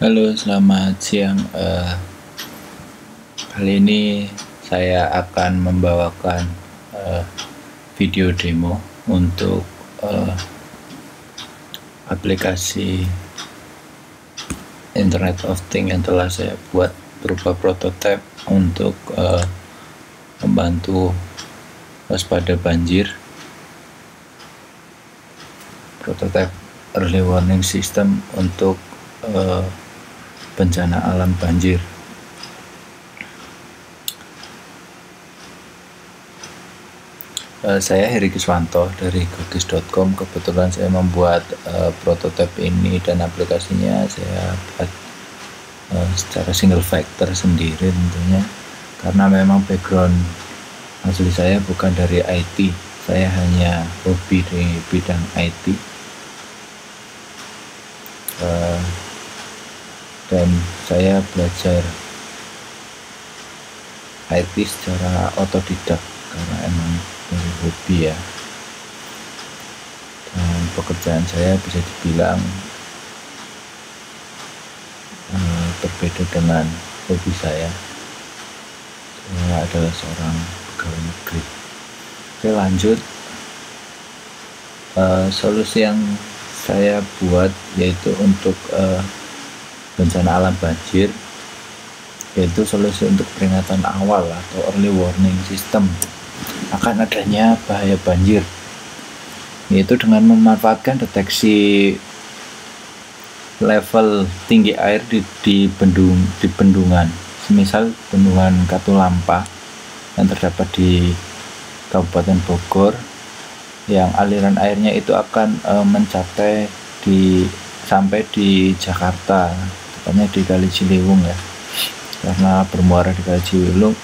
Halo, selamat siang. Kali ini saya akan membawakan video demo untuk aplikasi Internet of Things yang telah saya buat berupa prototipe untuk membantu waspada banjir. Prototipe early warning system untuk bencana alam banjir. Saya Heri Kiswanto dari gogis.com. Kebetulan saya membuat prototipe ini dan aplikasinya saya buat secara single factor sendiri tentunya, karena memang background asli saya bukan dari IT. Saya hanya hobi di bidang IT, dan saya belajar IT secara otodidak karena emang dari hobi ya. Dan pekerjaan saya bisa dibilang berbeda dengan hobi saya. Saya adalah seorang pegawai negeri. Oke, lanjut. Solusi yang saya buat yaitu untuk bencana alam banjir, yaitu solusi untuk peringatan awal atau early warning system akan adanya bahaya banjir, yaitu dengan memanfaatkan deteksi level tinggi air di bendungan, semisal bendungan Katulampa yang terdapat di Kabupaten Bogor, yang aliran airnya itu akan sampai di Jakarta, tepatnya di Kali Ciliwung ya, karena bermuara di Kali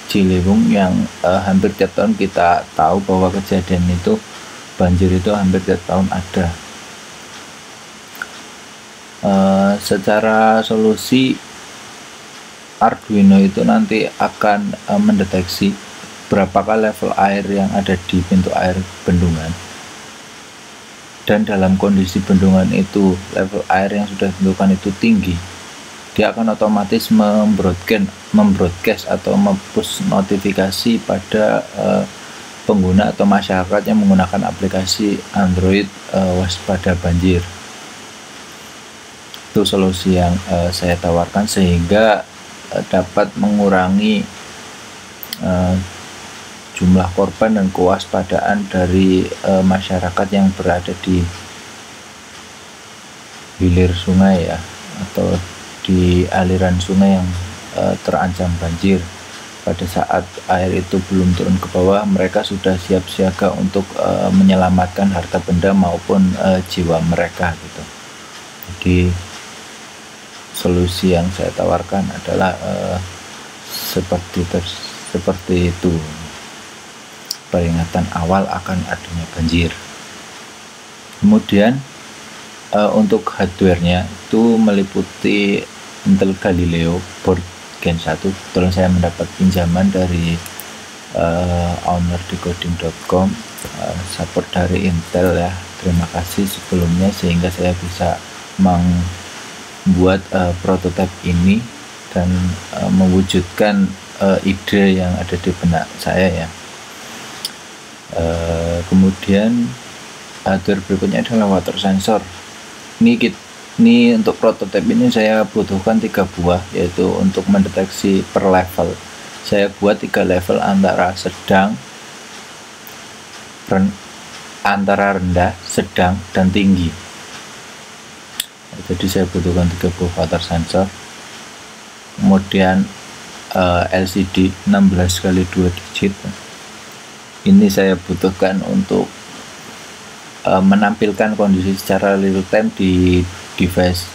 Ciliwung yang hampir tiap tahun kita tahu bahwa kejadian itu, banjir itu hampir tiap tahun ada. Secara solusi, Arduino itu nanti akan mendeteksi berapakah level air yang ada di pintu air bendungan, dan dalam kondisi bendungan itu level air yang sudah ditentukan itu tinggi, dia akan otomatis membroadcast atau mempush notifikasi pada pengguna atau masyarakat yang menggunakan aplikasi Android waspada banjir. Itu solusi yang saya tawarkan sehingga dapat mengurangi jumlah korban dan kewaspadaan dari masyarakat yang berada di hilir sungai ya, atau di aliran sungai yang terancam banjir. Pada saat air itu belum turun ke bawah, mereka sudah siap siaga untuk menyelamatkan harta benda maupun jiwa mereka gitu. Jadi solusi yang saya tawarkan adalah seperti itu, peringatan awal akan adanya banjir. Kemudian untuk hardware-nya itu meliputi Intel Galileo board Gen 1. Kebetulan saya mendapat pinjaman dari owner decoding.com, support dari Intel ya. Terima kasih sebelumnya sehingga saya bisa membuat prototipe ini dan mewujudkan ide yang ada di benak saya ya. Kemudian hardware berikutnya adalah water sensor. Ini untuk prototipe ini saya butuhkan 3 buah, yaitu untuk mendeteksi per level. Saya buat 3 level antara rendah, sedang, dan tinggi. Jadi saya butuhkan 3 buah water sensor. Kemudian LCD 16x2 digit. Ini saya butuhkan untuk menampilkan kondisi secara real time di device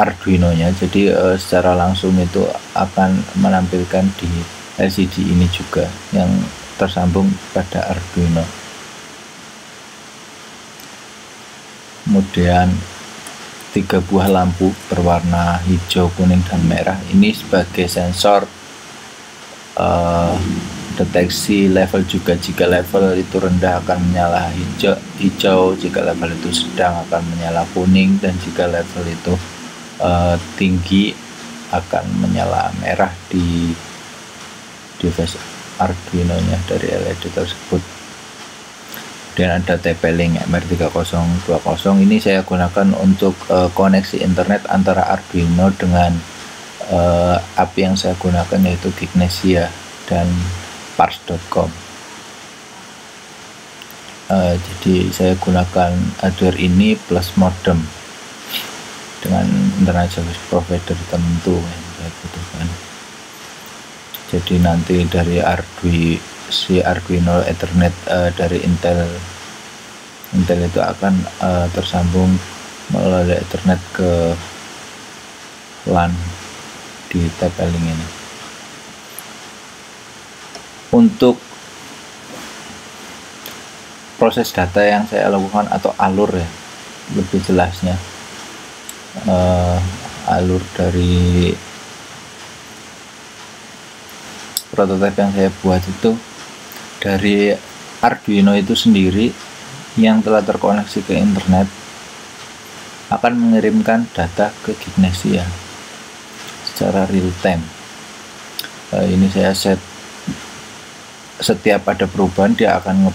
Arduino nya. Jadi secara langsung itu akan menampilkan di LCD ini juga yang tersambung pada Arduino. Kemudian 3 buah lampu berwarna hijau, kuning, dan merah. Ini sebagai sensor deteksi level juga. Jika level itu rendah akan menyala hijau, jika level itu sedang akan menyala kuning, dan jika level itu tinggi akan menyala merah di device Arduino nya dari LED tersebut. Dan ada TP-Link MR3020, ini saya gunakan untuk koneksi internet antara Arduino dengan API yang saya gunakan, yaitu Gignesia dan Parse.com. Jadi saya gunakan hardware ini plus modem dengan internet service provider tertentu yang saya butuhkan. Jadi nanti dari Arduino Ethernet dari Intel itu akan tersambung melalui Ethernet ke LAN di TP-Link ini. Untuk proses data yang saya lakukan atau alur ya, lebih jelasnya alur dari prototipe yang saya buat itu dari Arduino itu sendiri yang telah terkoneksi ke internet akan mengirimkan data ke Gignesia secara real time. Ini saya set, setiap ada perubahan dia akan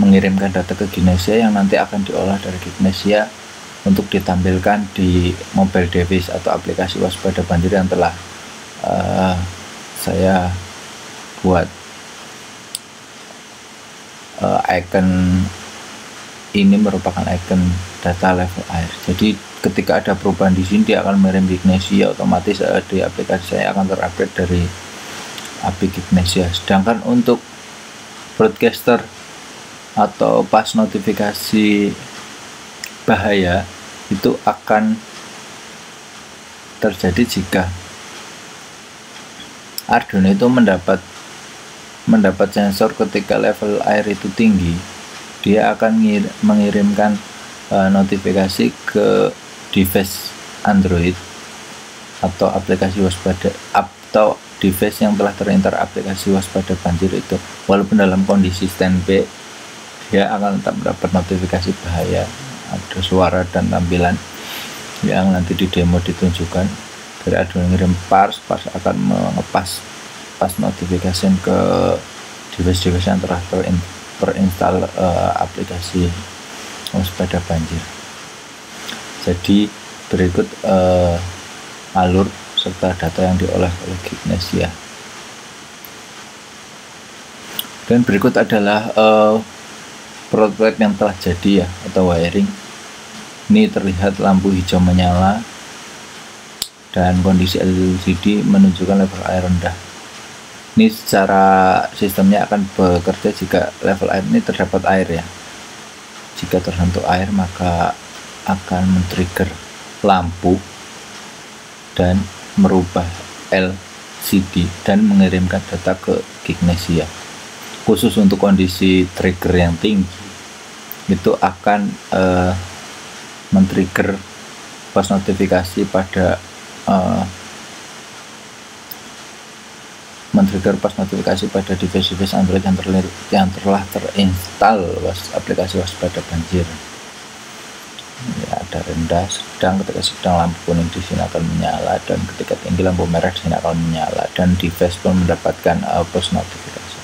mengirimkan data ke Gignesia yang nanti akan diolah dari Gignesia untuk ditampilkan di mobile device atau aplikasi waspada banjir yang telah saya buat. Icon ini merupakan icon data level air. Jadi ketika ada perubahan di sini dia akan mengirim Gignesia, otomatis di aplikasi saya akan terupdate dari API Gignesia. Sedangkan untuk broadcaster atau pas notifikasi bahaya itu akan terjadi jika Arduino itu mendapat sensor ketika level air itu tinggi. Dia akan mengirimkan notifikasi ke device Android atau aplikasi waspada atau device yang telah terinter aplikasi waspada banjir itu. Walaupun dalam kondisi standby, dia akan tetap mendapat notifikasi bahaya. Ada suara dan tampilan yang nanti di demo ditunjukkan. Dari Arduino ngirim Parse akan mengepas pas notification ke device-device yang telah terinstall aplikasi waspada banjir. Jadi berikut alur serta data yang diolah oleh Gignesia. Dan berikut adalah prototipe yang telah jadi ya, atau wiring. Ini terlihat lampu hijau menyala dan kondisi LCD menunjukkan level air rendah. Ini secara sistemnya akan bekerja jika level air ini terdapat air ya. Jika tersentuh air maka akan men-trigger lampu dan merubah LCD dan mengirimkan data ke Gignesia. Khusus untuk kondisi trigger yang tinggi itu akan men-trigger pas notifikasi pada device-device Android yang telah terinstall aplikasi waspada banjir. Ya, ada rendah, sedang. Ketika sedang lampu kuning di sini akan menyala, dan ketika tinggi lampu merah di sini akan menyala, dan device pun mendapatkan push notifikasi.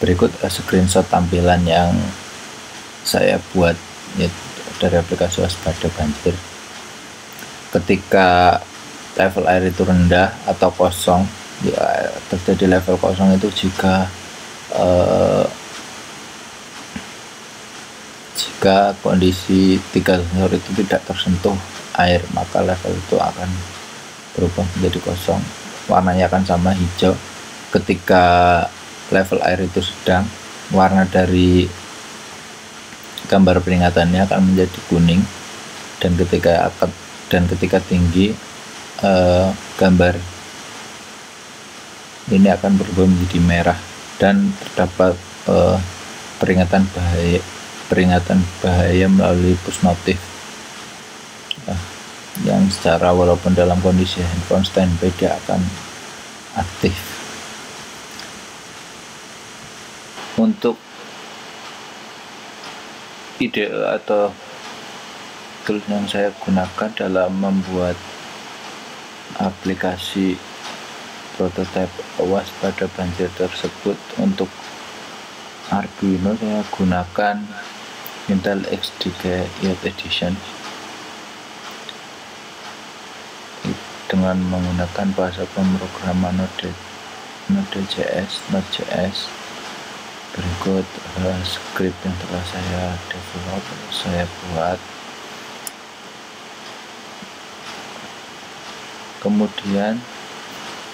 Berikut screenshot tampilan yang saya buat ya, dari aplikasi waspada banjir. Ketika level air itu rendah atau kosong, ya, terjadi level kosong itu jika kondisi 3 sensor itu tidak tersentuh air, maka level itu akan berubah menjadi kosong, warnanya akan sama hijau. Ketika level air itu sedang, warna dari gambar peringatannya akan menjadi kuning, dan ketika tinggi gambar ini akan berubah menjadi merah dan terdapat peringatan bahaya melalui push notif yang secara walaupun dalam kondisi handphone standby dia akan aktif. Untuk ide atau tools yang saya gunakan dalam membuat aplikasi prototipe waspada banjir tersebut. Untuk Arduino saya gunakan Intel XDK Youth Edition dengan menggunakan bahasa pemrograman Node.js. Berikut script yang telah saya develop, saya buat. Kemudian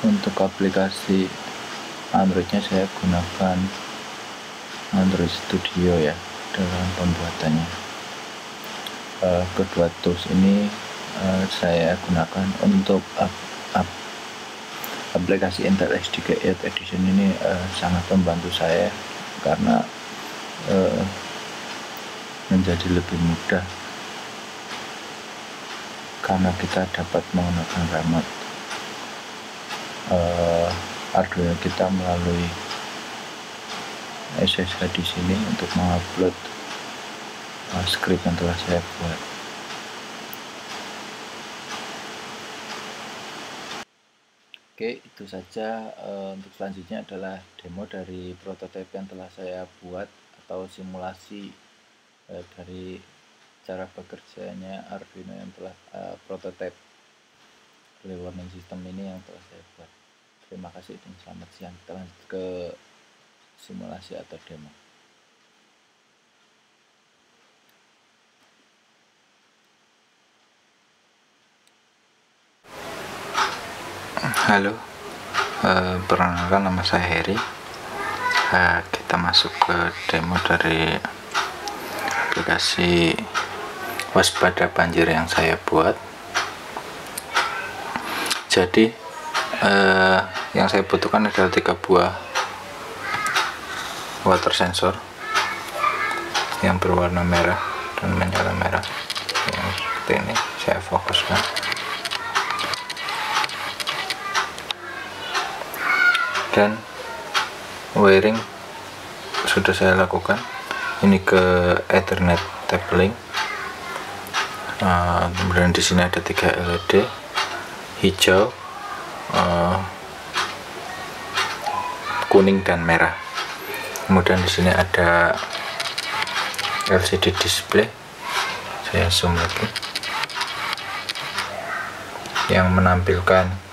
untuk aplikasi Androidnya saya gunakan Android Studio ya dalam pembuatannya. Kedua tools ini saya gunakan untuk aplikasi Intel XDK Youth Edition ini. Sangat membantu saya karena menjadi lebih mudah karena kita dapat menggunakan remote Arduino kita melalui SSH di sini untuk mengupload script yang telah saya buat. Oke, itu saja. Untuk selanjutnya adalah demo dari prototipe yang telah saya buat atau simulasi dari cara bekerjanya Arduino yang telah prototipe early warning system ini yang telah saya buat. Terima kasih dan selamat siang. Kita lanjut ke simulasi atau demo. Halo, perkenalkan nama saya Heri. Kita masuk ke demo dari aplikasi waspada banjir yang saya buat. Jadi yang saya butuhkan adalah 3 buah water sensor yang berwarna merah dan menyala merah. Yang seperti ini saya fokuskan. Dan wiring sudah saya lakukan. Ini ke Ethernet tabling. Kemudian di sini ada 3 LED hijau, kuning dan merah. Kemudian di sini ada LCD display. Saya zoom lagi, yang menampilkan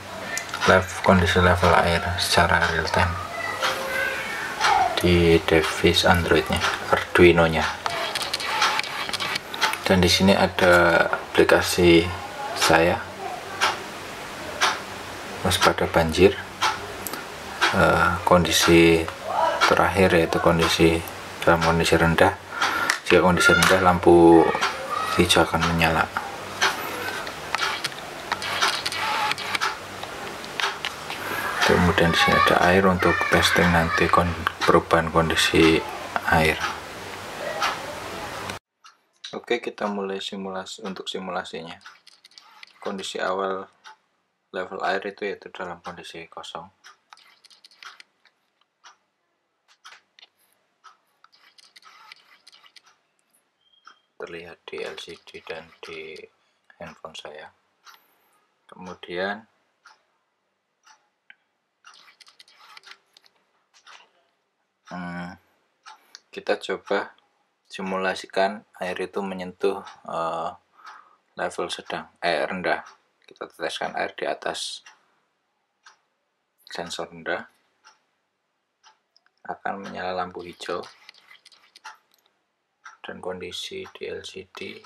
kondisi level air secara real time di device Androidnya, Arduino-nya. Dan di sini ada aplikasi saya waspada banjir. Kondisi terakhir yaitu dalam kondisi rendah. Jika kondisi rendah, lampu hijau akan menyala. Kemudian di sini ada air untuk testing nanti perubahan kondisi air. Oke, kita mulai simulasinya. Kondisi awal level air itu yaitu dalam kondisi kosong. Terlihat di LCD dan di handphone saya. Kemudian kita coba simulasikan air itu menyentuh level rendah. Kita teteskan air di atas sensor rendah, akan menyala lampu hijau, dan kondisi di LCD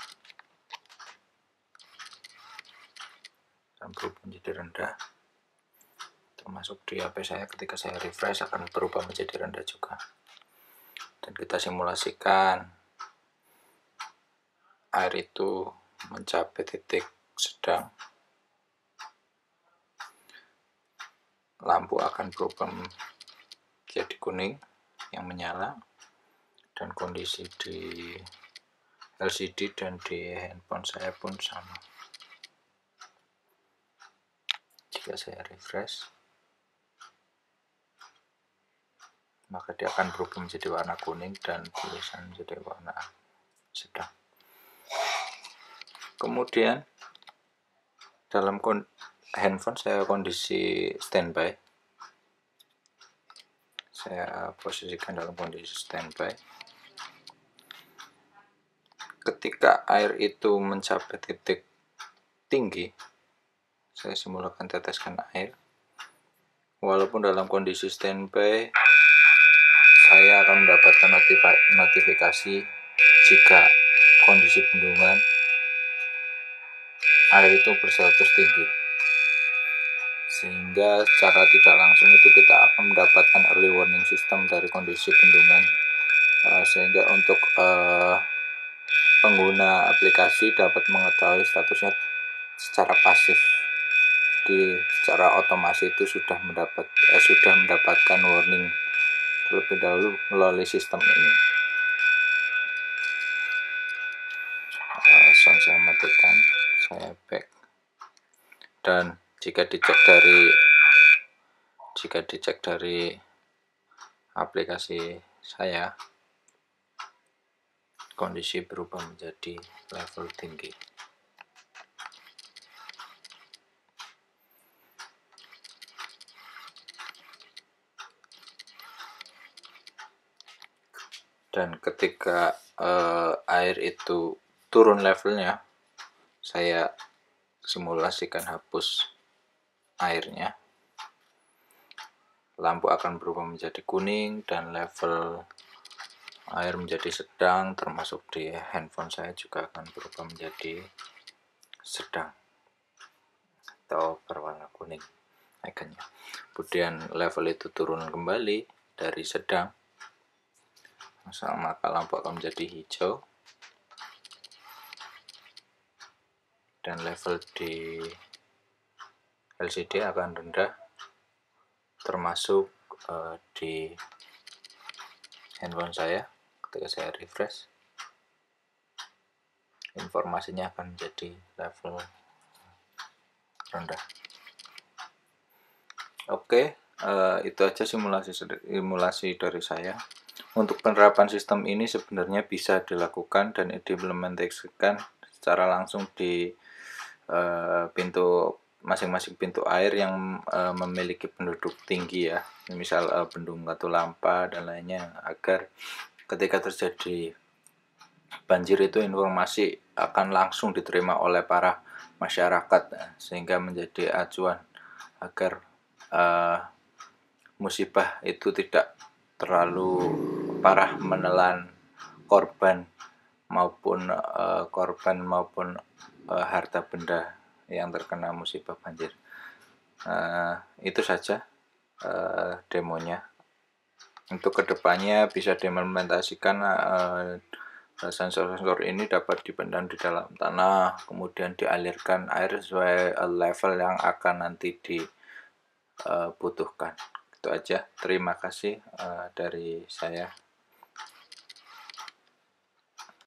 akan berubah menjadi rendah. Termasuk di HP saya, ketika saya refresh akan berubah menjadi rendah juga. Dan kita simulasikan air itu mencapai titik sedang, lampu akan berubah menjadi kuning yang menyala, dan kondisi di LCD dan di handphone saya pun sama. Jika saya refresh, maka dia akan berubah menjadi warna kuning dan tulisan menjadi warna sedang. Kemudian dalam handphone saya kondisi standby, saya posisikan dalam kondisi standby. Ketika air itu mencapai titik tinggi, saya simulkan teteskan air. Walaupun dalam kondisi standby, saya akan mendapatkan notifikasi jika kondisi bendungan air itu berstatus tinggi, sehingga secara tidak langsung itu kita akan mendapatkan early warning system dari kondisi bendungan, sehingga untuk pengguna aplikasi dapat mengetahui statusnya secara pasif. Secara otomatis itu sudah mendapatkan warning terlebih dahulu melalui sistem ini. Sound saya matikan, saya back, dan jika dicek dari aplikasi saya, kondisi berubah menjadi level tinggi. Dan ketika air itu turun levelnya, saya simulasikan hapus airnya, lampu akan berubah menjadi kuning dan level air menjadi sedang, termasuk di handphone saya juga akan berubah menjadi sedang atau berwarna kuning ikonnya. Kemudian level itu turun kembali dari sedang, maka lampu akan menjadi hijau dan level di LCD akan rendah, termasuk di handphone saya. Ketika saya refresh, informasinya akan menjadi level rendah. Oke, itu aja simulasi dari saya. Untuk penerapan sistem ini sebenarnya bisa dilakukan dan diimplementasikan secara langsung di masing-masing pintu air yang memiliki penduduk tinggi ya, misal Bendung Katulampa dan lainnya, agar ketika terjadi banjir itu informasi akan langsung diterima oleh para masyarakat, sehingga menjadi acuan agar musibah itu tidak terlalu parah menelan korban maupun harta benda yang terkena musibah banjir. Itu saja demonya. Untuk kedepannya bisa diimplementasikan sensor-sensor ini dapat dipendam di dalam tanah, kemudian dialirkan air sesuai level yang akan nanti dibutuhkan. Itu aja. Terima kasih dari saya.